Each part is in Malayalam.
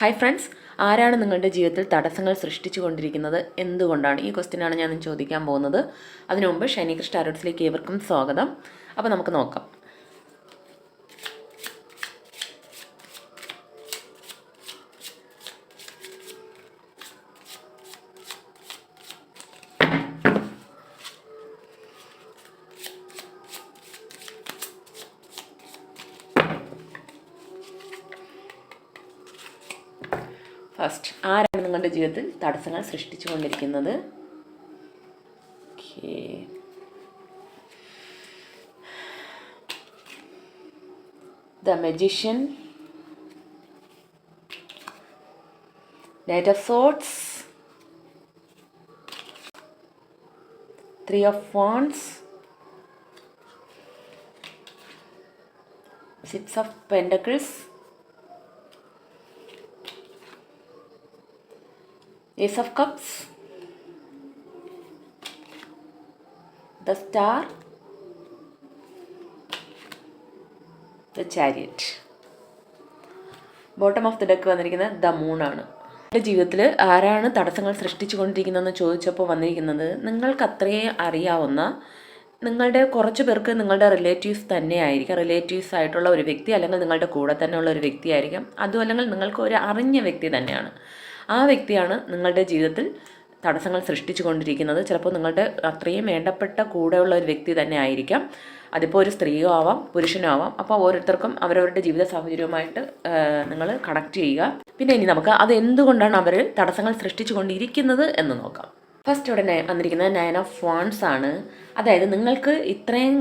ഹായ് ഫ്രണ്ട്സ്, ആരാണ് നിങ്ങളുടെ ജീവിതത്തിൽ തടസ്സങ്ങൾ സൃഷ്ടിച്ചു കൊണ്ടിരിക്കുന്നത്? എന്തുകൊണ്ടാണ്? ഈ ക്വസ്റ്റ്യനാണ് ഞാൻ ചോദിക്കാൻ പോകുന്നത്. അതിനു മുമ്പ് ഷൈനികൃഷ്ണ ടാരോട്സിലേക്ക് ഏവർക്കും സ്വാഗതം. അപ്പോൾ നമുക്ക് നോക്കാം. ഫസ്റ്റ്, ആരാണ് നിങ്ങളുടെ ജീവിതത്തിൽ തടസ്സങ്ങൾ സൃഷ്ടിച്ചു കൊണ്ടിരിക്കുന്നത്? The magician, knight of swords, 3 of wands, 6 of pentacles, Ace of Cups, the Star, the Chariot. Bottom of the deck വന്നിരിക്കുന്നത് ദ മൂൺ ആണ്. എൻ്റെ ജീവിതത്തിൽ ആരാണ് തടസ്സങ്ങൾ സൃഷ്ടിച്ചു കൊണ്ടിരിക്കുന്നതെന്ന് ചോദിച്ചപ്പോൾ വന്നിരിക്കുന്നത് നിങ്ങൾക്ക് അത്രയും അറിയാവുന്ന നിങ്ങളുടെ കുറച്ച് പേർക്ക് നിങ്ങളുടെ റിലേറ്റീവ്സ് തന്നെ ആയിരിക്കാം. റിലേറ്റീവ്സ് ആയിട്ടുള്ള ഒരു വ്യക്തി, അല്ലെങ്കിൽ നിങ്ങളുടെ കൂടെ തന്നെയുള്ള ഒരു വ്യക്തി ആയിരിക്കാം. അതും അല്ലെങ്കിൽ നിങ്ങൾക്ക് ഒരു അറിഞ്ഞ വ്യക്തി തന്നെയാണ്. ആ വ്യക്തിയാണ് നിങ്ങളുടെ ജീവിതത്തിൽ തടസ്സങ്ങൾ സൃഷ്ടിച്ചു കൊണ്ടിരിക്കുന്നത്. ചിലപ്പോൾ നിങ്ങളുടെ അത്രയും വേണ്ടപ്പെട്ട കൂടെയുള്ള ഒരു വ്യക്തി തന്നെ ആയിരിക്കാം. അതിപ്പോൾ ഒരു സ്ത്രീയോ ആവാം, പുരുഷനോ ആവാം. അപ്പോൾ ഓരോരുത്തർക്കും അവരവരുടെ ജീവിത സാഹചര്യവുമായിട്ട് നിങ്ങൾ കണക്ട് ചെയ്യുക. പിന്നെ ഇനി നമുക്ക് അത് എന്തുകൊണ്ടാണ് അവർ തടസ്സങ്ങൾ സൃഷ്ടിച്ചു കൊണ്ടിരിക്കുന്നത് എന്ന് നോക്കാം. ഫസ്റ്റ് ഉടനെ വന്നിരിക്കുന്നത് 9 of wands ആണ്. അതായത് നിങ്ങൾക്ക് ഇത്രയും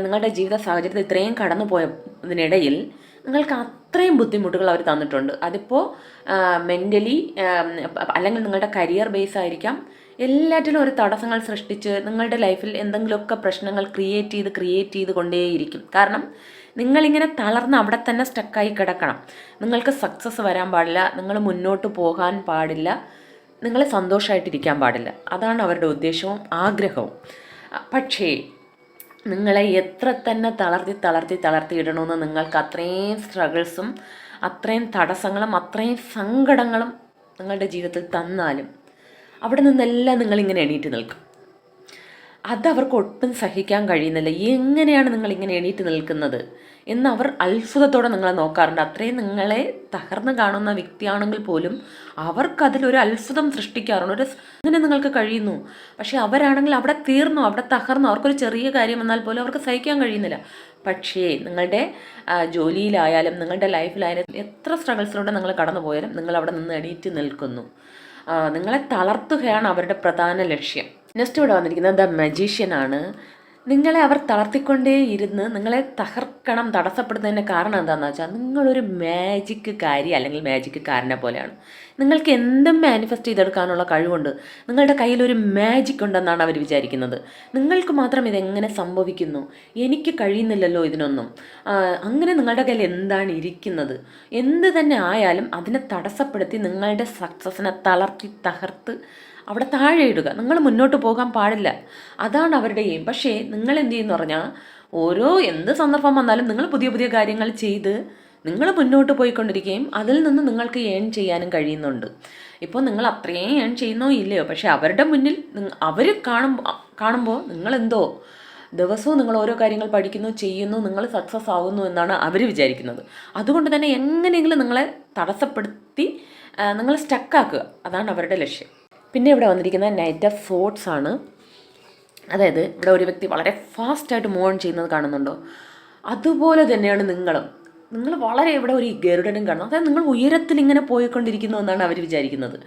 നിങ്ങളുടെ ജീവിത സാഹചര്യത്തിൽ ഇത്രയും കടന്നു പോയതിനിടയിൽ നിങ്ങൾക്ക് അത്രയും ബുദ്ധിമുട്ടുകൾ അവർ തന്നിട്ടുണ്ട്. അതിപ്പോൾ മെൻ്റലി അല്ലെങ്കിൽ നിങ്ങളുടെ കരിയർ ബേസ് ആയിരിക്കാം. എല്ലാറ്റിലും ഒരു തടസ്സങ്ങൾ സൃഷ്ടിച്ച് നിങ്ങളുടെ ലൈഫിൽ എന്തെങ്കിലുമൊക്കെ പ്രശ്നങ്ങൾ ക്രിയേറ്റ് ചെയ്ത് കൊണ്ടേയിരിക്കും. കാരണം നിങ്ങളിങ്ങനെ തളർന്ന് അവിടെ തന്നെ സ്റ്റക്കായി കിടക്കണം. നിങ്ങൾക്ക് സക്സസ് വരാൻ പാടില്ല, നിങ്ങൾ മുന്നോട്ട് പോകാൻ പാടില്ല, നിങ്ങൾ സന്തോഷമായിട്ടിരിക്കാൻ പാടില്ല. അതാണ് അവരുടെ ഉദ്ദേശവും ആഗ്രഹവും. പക്ഷേ നിങ്ങളെ എത്ര തന്നെ തളർത്തി ഇടണമെന്ന് നിങ്ങൾക്ക് അത്രയും സ്ട്രഗിൾസും അത്രയും തടസ്സങ്ങളും അത്രയും സങ്കടങ്ങളും നിങ്ങളുടെ ജീവിതത്തിൽ തന്നാലും അവിടെ നിന്നെല്ലാം നിങ്ങളിങ്ങനെ എണീറ്റ് നിൽക്കും. അതവർക്ക് ഒട്ടും സഹിക്കാൻ കഴിയുന്നില്ല. എങ്ങനെയാണ് നിങ്ങളിങ്ങനെ എണീറ്റ് നിൽക്കുന്നത് എന്ന് അവർ അത്ഭുതത്തോടെ നിങ്ങളെ നോക്കാറുണ്ട്. അത്രയും നിങ്ങളെ തകർന്ന് കാണുന്ന വ്യക്തിയാണെങ്കിൽ പോലും അവർക്കതിലൊരു അത്ഭുതം സൃഷ്ടിക്കാറുണ്ട്. അങ്ങനെ നിങ്ങൾക്ക് കഴിയുന്നു. പക്ഷേ അവരാണെങ്കിൽ അവിടെ തീർന്നു, അവിടെ തകർന്നു. അവർക്കൊരു ചെറിയ കാര്യം വന്നാൽ പോലും അവർക്ക് സഹിക്കാൻ കഴിയുന്നില്ല. പക്ഷേ നിങ്ങളുടെ ജോലിയിലായാലും നിങ്ങളുടെ ലൈഫിലായാലും എത്ര സ്ട്രഗിൾസിലൂടെ നിങ്ങൾ കടന്നു പോയാലും നിങ്ങൾ അവിടെ നിന്ന് എണീറ്റ് നിൽക്കുന്നു. നിങ്ങളെ തളർത്തുകയാണ് അവരുടെ പ്രധാന ലക്ഷ്യം. നെക്സ്റ്റ് ഇവിടെ വന്നിരിക്കുന്നത് ദ മജീഷ്യൻ ആണ്. നിങ്ങളെ അവർ തളർത്തിക്കൊണ്ടേ ഇരുന്ന് നിങ്ങളെ തകർക്കണം, തടസ്സപ്പെടുന്നതിൻ്റെ കാരണം എന്താണെന്ന് വെച്ചാൽ നിങ്ങളൊരു മാജിക്കാരി അല്ലെങ്കിൽ മാജിക്കാരനെ പോലെയാണ്. നിങ്ങൾക്ക് എന്തും മാനിഫെസ്റ്റ് ചെയ്തെടുക്കാനുള്ള കഴിവുണ്ട്. നിങ്ങളുടെ കയ്യിലൊരു മാജിക് ഉണ്ടെന്നാണ് അവർ വിചാരിക്കുന്നത്. നിങ്ങൾക്ക് മാത്രം ഇതെങ്ങനെ സംഭവിക്കുന്നു, എനിക്ക് കഴിയുന്നില്ലല്ലോ ഇതിനൊന്നും. അങ്ങനെ നിങ്ങളുടെ കയ്യിൽ എന്താണ് ഇരിക്കുന്നത്? എന്ത് തന്നെ ആയാലും അതിനെ തടസ്സപ്പെടുത്തി നിങ്ങളുടെ സക്സസ്സിനെ തകർത്ത് അവിടെ താഴെ ഇടുക. നിങ്ങൾ മുന്നോട്ട് പോകാൻ പാടില്ല. അതാണ് അവരുടെ എയിം. പക്ഷേ നിങ്ങൾ എന്ത് ചെയ്യുന്നു പറഞ്ഞാൽ എന്ത് സന്ദർഭം വന്നാലും നിങ്ങൾ പുതിയ കാര്യങ്ങൾ ചെയ്ത് നിങ്ങൾ മുന്നോട്ട് പോയിക്കൊണ്ടിരിക്കുകയും അതിൽ നിന്ന് നിങ്ങൾക്ക് ഏൺ ചെയ്യാനും കഴിയുന്നുണ്ട്. ഇപ്പോൾ നിങ്ങൾ അത്രയും ഏൺ ചെയ്യുന്നോ ഇല്ലയോ, പക്ഷേ അവരുടെ മുന്നിൽ അവർ കാണുമ്പോൾ നിങ്ങളെന്തോ ദിവസവും നിങ്ങൾ ഓരോ കാര്യങ്ങൾ പഠിക്കുന്നു, ചെയ്യുന്നു, നിങ്ങൾ സക്സസ് ആകുന്നു എന്നാണ് അവർ വിചാരിക്കുന്നത്. അതുകൊണ്ട് തന്നെ എങ്ങനെയെങ്കിലും നിങ്ങളെ തടസ്സപ്പെടുത്തി നിങ്ങൾ സ്റ്റക്കാക്കുക. അതാണ് അവരുടെ ലക്ഷ്യം. പിന്നെ ഇവിടെ വന്നിരിക്കുന്ന നൈറ്റ് ഓഫ് സോർഡ്സ് ആണ്. അതായത് ഇവിടെ ഒരു വ്യക്തി വളരെ ഫാസ്റ്റായിട്ട് മൂവ് ഓൺ ചെയ്യുന്നത് കാണുന്നുണ്ടോ? അതുപോലെ തന്നെയാണ് നിങ്ങൾ വളരെ ഇവിടെ ഒരു ഗരുഡനും കാണുന്നു. അതായത് നിങ്ങൾ ഉയരത്തിൽ ഇങ്ങനെ പോയിക്കൊണ്ടിരിക്കുന്നു എന്നാണ് അവർ വിചാരിക്കുന്നത്.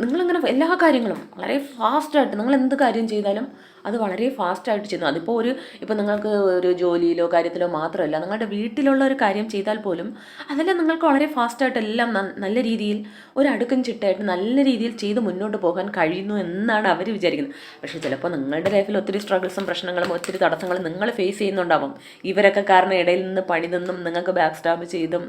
നിങ്ങളിങ്ങനെ എല്ലാ കാര്യങ്ങളും വളരെ ഫാസ്റ്റായിട്ട് നിങ്ങൾ എന്ത് കാര്യം ചെയ്താലും അത് വളരെ ഫാസ്റ്റായിട്ട് ചെയ്യുന്നു. അതിപ്പോൾ ഇപ്പോൾ നിങ്ങൾക്ക് ഒരു ജോലിയിലോ കാര്യത്തിലോ മാത്രമല്ല, നിങ്ങളുടെ വീട്ടിലുള്ള ഒരു കാര്യം ചെയ്താൽ പോലും അതെല്ലാം നിങ്ങൾക്ക് വളരെ ഫാസ്റ്റായിട്ട് എല്ലാം നല്ല രീതിയിൽ ഒരു അടുക്കും ചിട്ടായിട്ട് നല്ല രീതിയിൽ ചെയ്ത് മുന്നോട്ട് പോകാൻ കഴിയുന്നു എന്നാണ് അവർ വിചാരിക്കുന്നത്. പക്ഷേ ചിലപ്പോൾ നിങ്ങളുടെ ലൈഫിൽ ഒത്തിരി സ്ട്രഗിൾസും പ്രശ്നങ്ങളും ഒത്തിരി തടസ്സങ്ങളും നിങ്ങൾ ഫേസ് ചെയ്യുന്നുണ്ടാവും. ഇവരൊക്കെ കാരണം ഇടയിൽ നിന്ന് പണി നിന്നും നിങ്ങൾക്ക് ബാക്ക് സ്റ്റാബ് ചെയ്തും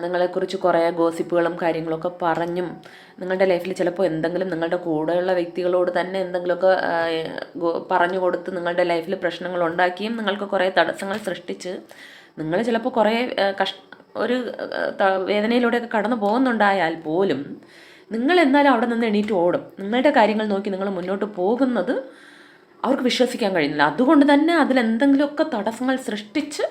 നിങ്ങളെക്കുറിച്ച് കുറേ ഗോസിപ്പുകളും കാര്യങ്ങളൊക്കെ പറഞ്ഞും നിങ്ങളുടെ ലൈഫിൽ ചിലപ്പോൾ എന്തെങ്കിലും നിങ്ങളുടെ കൂടെയുള്ള വ്യക്തികളോട് തന്നെ എന്തെങ്കിലുമൊക്കെ പറഞ്ഞു കൊടുത്ത് നിങ്ങളുടെ ലൈഫിൽ പ്രശ്നങ്ങൾ ഉണ്ടാക്കിയും നിങ്ങൾക്ക് കുറേ തടസ്സങ്ങൾ സൃഷ്ടിച്ച് നിങ്ങൾ ചിലപ്പോൾ കുറേ ഒരു വേദനയിലൂടെയൊക്കെ കടന്നു പോകുന്നുണ്ടായാൽ പോലും നിങ്ങൾ എന്നാലും അവിടെ നിന്ന് എണീറ്റ് ഓടും. നിങ്ങളുടെ കാര്യങ്ങൾ നോക്കി നിങ്ങൾ മുന്നോട്ട് പോകുന്നത് അവർക്ക് വിശ്വസിക്കാൻ കഴിയുന്നില്ല. അതുകൊണ്ട് തന്നെ അതിലെന്തെങ്കിലുമൊക്കെ തടസ്സങ്ങൾ സൃഷ്ടിച്ച്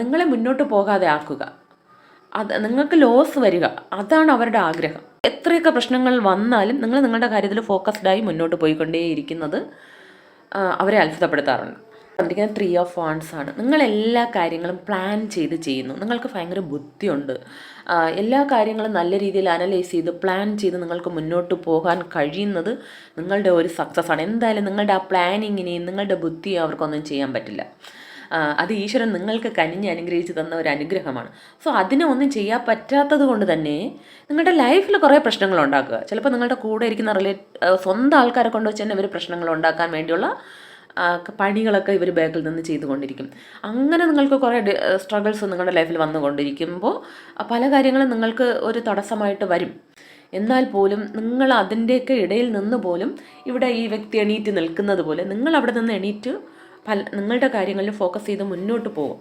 നിങ്ങളെ മുന്നോട്ട് പോകാതെ ആക്കുക. അത് നിങ്ങൾക്ക് ലോസ് വരിക, അതാണ് അവരുടെ ആഗ്രഹം. എത്രയൊക്കെ പ്രശ്നങ്ങൾ വന്നാലും നിങ്ങൾ നിങ്ങളുടെ കാര്യത്തിൽ ഫോക്കസ്ഡായി മുന്നോട്ട് പോയിക്കൊണ്ടേയിരിക്കുന്നത് അവരെ അത്ഭുതപ്പെടുത്താറുണ്ട്. പറഞ്ഞിരിക്കുന്നത് 3 ഓഫ് വാണ്ട്സ് ആണ്. നിങ്ങൾ എല്ലാ കാര്യങ്ങളും പ്ലാൻ ചെയ്ത് ചെയ്യുന്നു. നിങ്ങൾക്ക് ഭയങ്കര ബുദ്ധിയുണ്ട്. എല്ലാ കാര്യങ്ങളും നല്ല രീതിയിൽ അനലൈസ് ചെയ്ത് പ്ലാൻ ചെയ്ത് നിങ്ങൾക്ക് മുന്നോട്ട് പോകാൻ കഴിയുന്നത് നിങ്ങളുടെ ഒരു സക്സസ് ആണ്. എന്തായാലും നിങ്ങളുടെ ആ പ്ലാനിങ്ങിനെയും നിങ്ങളുടെ ബുദ്ധിയും അവർക്കൊന്നും ചെയ്യാൻ പറ്റില്ല. അത് ഈശ്വരൻ നിങ്ങൾക്ക് കനിഞ്ഞ് അനുഗ്രഹിച്ച് തന്ന ഒരു അനുഗ്രഹമാണ്. സോ അതിനെ ഒന്നും ചെയ്യാൻ പറ്റാത്തത് കൊണ്ട് തന്നെ നിങ്ങളുടെ ലൈഫിൽ കുറേ പ്രശ്നങ്ങൾ ഉണ്ടാക്കുക. ചിലപ്പോൾ നിങ്ങളുടെ കൂടെ ഇരിക്കുന്ന സ്വന്തം ആൾക്കാരെ കൊണ്ട് വെച്ച് തന്നെ ഇവർ പ്രശ്നങ്ങൾ ഉണ്ടാക്കാൻ വേണ്ടിയുള്ള പണികളൊക്കെ ഇവർ ബാക്കിൽ നിന്ന് ചെയ്തുകൊണ്ടിരിക്കും. അങ്ങനെ നിങ്ങൾക്ക് കുറേ സ്ട്രഗിൾസ് നിങ്ങളുടെ ലൈഫിൽ വന്നുകൊണ്ടിരിക്കുമ്പോൾ പല കാര്യങ്ങളും നിങ്ങൾക്ക് ഒരു തടസ്സമായിട്ട് വരും. എന്നാൽ പോലും നിങ്ങൾ അതിൻ്റെയൊക്കെ ഇടയിൽ നിന്ന് പോലും ഇവിടെ ഈ വ്യക്തി എണീറ്റ് നിൽക്കുന്നത് പോലെ നിങ്ങൾ അവിടെ നിന്ന് എണീറ്റ് നിങ്ങളുടെ കാര്യങ്ങളിൽ ഫോക്കസ് ചെയ്ത് മുന്നോട്ട് പോകും.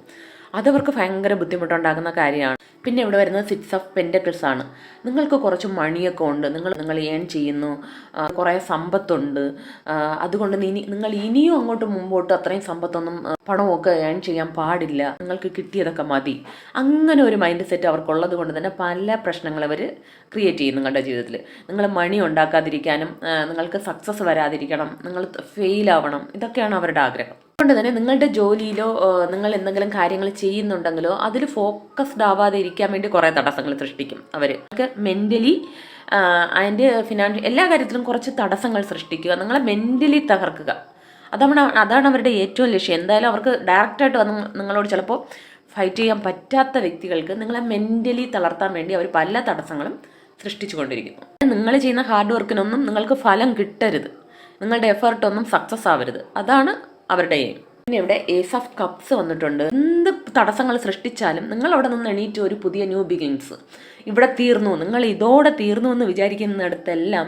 അതവർക്ക് ഭയങ്കര ബുദ്ധിമുട്ടുണ്ടാകുന്ന കാര്യമാണ്. പിന്നെ ഇവിടെ വരുന്നത് 6 ഓഫ് പെൻറ്റക്കിൾസ് ആണ്. നിങ്ങൾക്ക് കുറച്ച് മണിയൊക്കെ ഉണ്ട്, നിങ്ങൾ ഏൺ ചെയ്യുന്നു, കുറേ സമ്പത്തുണ്ട്. അതുകൊണ്ട് നിങ്ങൾ ഇനിയും അങ്ങോട്ട് മുമ്പോട്ട് അത്രയും സമ്പത്തൊന്നും പണമൊക്കെ ഏൺ ചെയ്യാൻ പാടില്ല, നിങ്ങൾക്ക് കിട്ടിയതൊക്കെ മതി. അങ്ങനെ ഒരു മൈൻഡ് സെറ്റ് അവർക്കുള്ളത് കൊണ്ട് തന്നെ പല പ്രശ്നങ്ങൾ അവർ ക്രിയേറ്റ് ചെയ്യും നിങ്ങളുടെ ജീവിതത്തിൽ. നിങ്ങൾ മണി ഉണ്ടാക്കാതിരിക്കാനും നിങ്ങൾക്ക് സക്സസ് വരാതിരിക്കണം, നിങ്ങൾ ഫെയിലാവണം, ഇതൊക്കെയാണ് അവരുടെ ആഗ്രഹം. അതുകൊണ്ട് തന്നെ നിങ്ങളുടെ ജോലിയിലോ നിങ്ങൾ എന്തെങ്കിലും കാര്യങ്ങൾ ചെയ്യുന്നുണ്ടെങ്കിലോ അതിൽ ഫോക്കസ്ഡ് ആവാതെ ഇരിക്കാൻ വേണ്ടി കുറേ തടസ്സങ്ങൾ സൃഷ്ടിക്കും അവർ. മെൻ്റലി അതിൻ്റെ ഫിനാൻഷ്യൽ എല്ലാ കാര്യത്തിലും കുറച്ച് തടസ്സങ്ങൾ സൃഷ്ടിക്കുക, നിങ്ങളെ മെൻ്റലി തകർക്കുക. അതാണ് അവരുടെ ഏറ്റവും ലക്ഷ്യം. എന്തായാലും അവർക്ക് ഡയറക്റ്റായിട്ട് വന്ന് നിങ്ങളോട് ചിലപ്പോൾ ഫൈറ്റ് ചെയ്യാൻ പറ്റാത്ത വ്യക്തികൾക്ക് നിങ്ങളെ മെൻ്റലി തളർത്താൻ വേണ്ടി അവർ പല തടസ്സങ്ങളും സൃഷ്ടിച്ചു കൊണ്ടിരിക്കുന്നു. നിങ്ങൾ ചെയ്യുന്ന ഹാർഡ് വർക്കിനൊന്നും നിങ്ങൾക്ക് ഫലം കിട്ടരുത്, നിങ്ങളുടെ എഫേർട്ടൊന്നും സക്സസ് ആവരുത്, അതാണ് അവരുടെ എയിം. പിന്നെ ഇവിടെ ഏസ് ഓഫ് കപ്സ് വന്നിട്ടുണ്ട്. എന്ത് തടസ്സങ്ങൾ സൃഷ്ടിച്ചാലും നിങ്ങൾ അവിടെ നിന്ന് എണീറ്റ് ഒരു പുതിയ ന്യൂ ബിഗിൻസ്, ഇവിടെ തീർന്നു, നിങ്ങൾ ഇതോടെ തീർന്നു എന്ന് വിചാരിക്കുന്നിടത്തെല്ലാം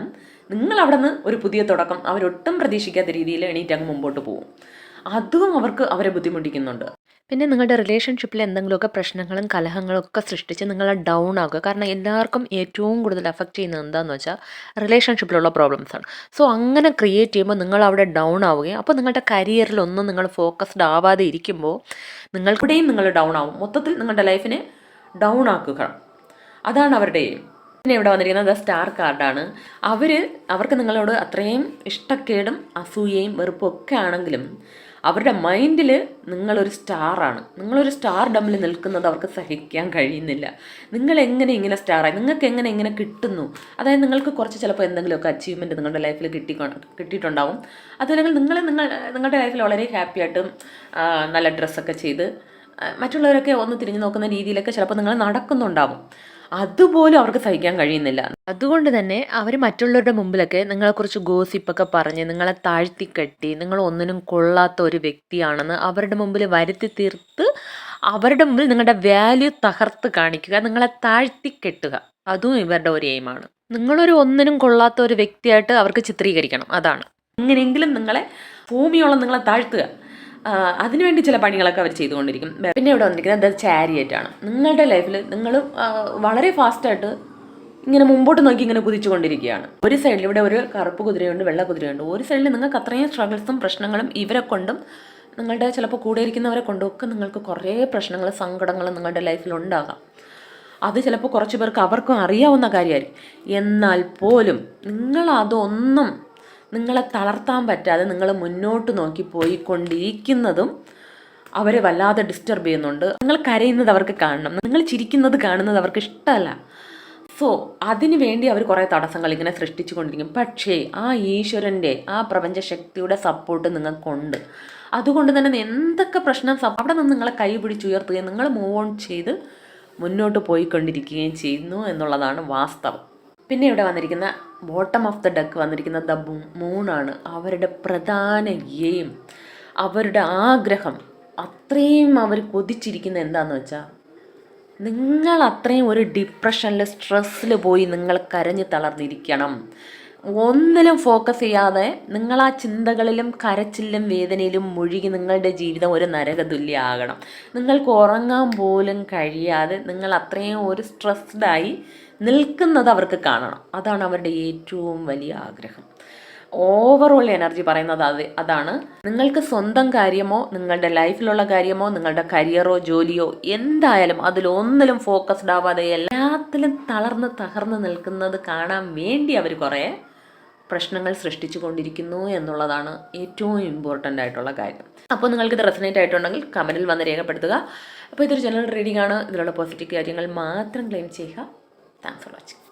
നിങ്ങൾ അവിടെ നിന്ന് ഒരു പുതിയ തുടക്കം അവരൊട്ടും പ്രതീക്ഷിക്കാത്ത രീതിയിൽ എണീറ്റ് അങ്ങ് മുമ്പോട്ട് പോകും. അതും അവരെ ബുദ്ധിമുട്ടിക്കുന്നുണ്ട്. പിന്നെ നിങ്ങളുടെ റിലേഷൻഷിപ്പിൽ എന്തെങ്കിലുമൊക്കെ പ്രശ്നങ്ങളും കലഹങ്ങളും ഒക്കെ സൃഷ്ടിച്ച് നിങ്ങളെ ഡൗൺ ആകുക. കാരണം എല്ലാവർക്കും ഏറ്റവും കൂടുതൽ അഫക്റ്റ് ചെയ്യുന്നത് എന്താണെന്ന് വെച്ചാൽ റിലേഷൻഷിപ്പിലുള്ള പ്രോബ്ലംസാണ്. സോ അങ്ങനെ ക്രിയേറ്റ് ചെയ്യുമ്പോൾ നിങ്ങൾ അവിടെ ഡൗൺ ആവുകയും അപ്പോൾ നിങ്ങളുടെ കരിയറിലൊന്നും നിങ്ങൾ ഫോക്കസ്ഡ് ആവാതെ ഇരിക്കുമ്പോൾ നിങ്ങൾക്കിടെയും നിങ്ങൾ ഡൗൺ ആവും. മൊത്തത്തിൽ നിങ്ങളുടെ ലൈഫിനെ ഡൗൺ ആക്കുക, അതാണ് അവരുടെ എയിം. പിന്നെ ഇവിടെ വന്നിരിക്കുന്നത് സ്റ്റാർ കാർഡാണ്. അവർക്ക് നിങ്ങളോട് അത്രയും ഇഷ്ടക്കേടും അസൂയയും വെറുപ്പും ഒക്കെ ആണെങ്കിലും അവരുടെ മൈൻഡിൽ നിങ്ങളൊരു സ്റ്റാറാണ്. നിങ്ങളൊരു സ്റ്റാർ ഡമ്മിൽ നിൽക്കുന്നത് അവർക്ക് സഹിക്കാൻ കഴിയുന്നില്ല. നിങ്ങൾ എങ്ങനെ ഇങ്ങനെ സ്റ്റാറായി, നിങ്ങൾക്ക് എങ്ങനെ ഇങ്ങനെ കിട്ടുന്നു, അതായത് നിങ്ങൾക്ക് കുറച്ച് ചിലപ്പോൾ എന്തെങ്കിലുമൊക്കെ അച്ചീവ്മെൻറ്റ് നിങ്ങളുടെ ലൈഫിൽ കിട്ടിയിട്ടുണ്ടാവും. അതല്ലെങ്കിൽ നിങ്ങളുടെ ലൈഫിൽ വളരെ ഹാപ്പിയായിട്ടും നല്ല ഡ്രസ്സൊക്കെ ചെയ്ത് മറ്റുള്ളവരൊക്കെ ഒന്ന് തിരിഞ്ഞു നോക്കുന്ന രീതിയിലൊക്കെ ചിലപ്പോൾ നിങ്ങൾ നടക്കുന്നുണ്ടാവും. അതുപോലും അവർക്ക് സഹിക്കാൻ കഴിയുന്നില്ല. അതുകൊണ്ട് തന്നെ അവർ മറ്റുള്ളവരുടെ മുമ്പിലൊക്കെ നിങ്ങളെക്കുറിച്ച് ഗോസിപ്പൊക്കെ പറഞ്ഞ് നിങ്ങളെ താഴ്ത്തിക്കെട്ടി നിങ്ങൾ ഒന്നിനും കൊള്ളാത്ത ഒരു വ്യക്തിയാണെന്ന് അവരുടെ മുമ്പിൽ വരുത്തി തീർത്ത് അവരുടെ മുമ്പിൽ നിങ്ങളുടെ വാല്യൂ തകർത്ത് കാണിക്കുക, നിങ്ങളെ താഴ്ത്തിക്കെട്ടുക. അതും ഇവരുടെ ഒരു എയിമാണ്. നിങ്ങളൊരു ഒന്നിനും കൊള്ളാത്ത ഒരു വ്യക്തിയായിട്ട് അവർക്ക് ചിത്രീകരിക്കണം, അതാണ്. എങ്ങനെയെങ്കിലും ഭൂമിയോളം നിങ്ങളെ താഴ്ത്തുക. അതിനുവേണ്ടി ചില പണികളൊക്കെ അവർ ചെയ്തുകൊണ്ടിരിക്കും. പിന്നെ ഇവിടെ വന്നിരിക്കുന്നത് ചാരിയറ്റ് ആണ്. നിങ്ങളുടെ ലൈഫിൽ നിങ്ങൾ വളരെ ഫാസ്റ്റായിട്ട് ഇങ്ങനെ മുമ്പോട്ട് നോക്കി ഇങ്ങനെ കുതിച്ചുകൊണ്ടിരിക്കുകയാണ്. ഒരു സൈഡിൽ ഇവിടെ ഒരു കറുപ്പ് കുതിരയുണ്ട്, വെള്ള കുതിരയുണ്ട്. ഒരു സൈഡിൽ നിങ്ങൾക്ക് അത്രയും സ്ട്രഗിൾസും പ്രശ്നങ്ങളും ഇവരെ കൊണ്ടും നിങ്ങളുടെ ചിലപ്പോൾ കൂടെ ഇരിക്കുന്നവരെ കൊണ്ടും ഒക്കെ നിങ്ങൾക്ക് കുറേ പ്രശ്നങ്ങൾ സങ്കടങ്ങളും നിങ്ങളുടെ ലൈഫിൽ ഉണ്ടാകാം. അത് ചിലപ്പോൾ കുറച്ച് പേർക്ക് അവർക്കും അറിയാവുന്ന കാര്യമായിരിക്കും. എന്നാൽ പോലും നിങ്ങളതൊന്നും നിങ്ങളെ തളർത്താൻ പറ്റാതെ നിങ്ങൾ മുന്നോട്ട് നോക്കി പോയിക്കൊണ്ടിരിക്കുന്നതും അവരെ വല്ലാതെ ഡിസ്റ്റർബ് ചെയ്യുന്നുണ്ട്. നിങ്ങൾ കരയുന്നത് അവർക്ക് കാണണം, നിങ്ങൾ ചിരിക്കുന്നത് കാണുന്നത് അവർക്ക് ഇഷ്ടമല്ല. സോ അതിനു വേണ്ടി അവർ കുറേ തടസ്സങ്ങൾ ഇങ്ങനെ സൃഷ്ടിച്ചു കൊണ്ടിരിക്കും. പക്ഷേ ആ ഈശ്വരൻ്റെ ആ പ്രപഞ്ചശക്തിയുടെ സപ്പോർട്ട് നിങ്ങൾക്കുണ്ട്. അതുകൊണ്ട് തന്നെ എന്തൊക്കെ പ്രശ്നം അവിടെ നിന്ന് നിങ്ങളെ കൈ പിടിച്ചുയർത്തുകയും നിങ്ങൾ മൂവ് ഓൺ ചെയ്ത് മുന്നോട്ട് പോയിക്കൊണ്ടിരിക്കുകയും ചെയ്യുന്നു എന്നുള്ളതാണ് വാസ്തവം. പിന്നെ ഇവിടെ വന്നിരിക്കുന്ന ബോട്ടം ഓഫ് ദ ഡക്ക് വന്നിരിക്കുന്ന ദ മൂണാണ്. അവരുടെ പ്രധാന എയിം, അവരുടെ ആഗ്രഹം, അത്രയും അവർ കൊതിച്ചിരിക്കുന്ന എന്താണെന്ന് വെച്ചാൽ നിങ്ങൾ അത്രയും ഒരു ഡിപ്രഷനിൽ സ്ട്രെസ്സിൽ പോയി നിങ്ങൾ കരഞ്ഞ് തളർന്നിരിക്കണം. ഒന്നിലും ഫോക്കസ് ചെയ്യാതെ നിങ്ങൾ ആ ചിന്തകളിലും കരച്ചിലും വേദനയിലും മുഴുകി നിങ്ങളുടെ ജീവിതം ഒരു നരകതുല്യമാകണം. നിങ്ങൾക്ക് ഉറങ്ങാൻ പോലും കഴിയാതെ നിങ്ങൾ അത്രയും ഒരു സ്ട്രെസ്ഡായി നിൽക്കുന്നത് അവർക്ക് കാണണം. അതാണ് അവരുടെ ഏറ്റവും വലിയ ആഗ്രഹം. ഓവറോൾ എനർജി പറയുന്നത് അതാണ്. നിങ്ങൾക്ക് സ്വന്തം കാര്യമോ നിങ്ങളുടെ ലൈഫിലുള്ള കാര്യമോ നിങ്ങളുടെ കരിയറോ ജോലിയോ എന്തായാലും അതിലൊന്നിലും ഫോക്കസ്ഡ് ആവാതെ എല്ലാത്തിലും തകർന്ന് നിൽക്കുന്നത് കാണാൻ വേണ്ടി അവർ കുറേ പ്രശ്നങ്ങൾ സൃഷ്ടിച്ചു കൊണ്ടിരിക്കുന്നു എന്നുള്ളതാണ് ഏറ്റവും ഇമ്പോർട്ടൻ്റ് ആയിട്ടുള്ള കാര്യം. അപ്പോൾ നിങ്ങൾക്കിത് റെസനേറ്റ് ആയിട്ടുണ്ടെങ്കിൽ കമൻറ്റിൽ വന്ന് രേഖപ്പെടുത്തുക. അപ്പോൾ ഇതൊരു ജനറൽ റീഡിംഗ് ആണ്. ഇതിലുള്ള പോസിറ്റീവ് കാര്യങ്ങൾ മാത്രം ക്ലെയിം ചെയ്യുക. Thanks for watching.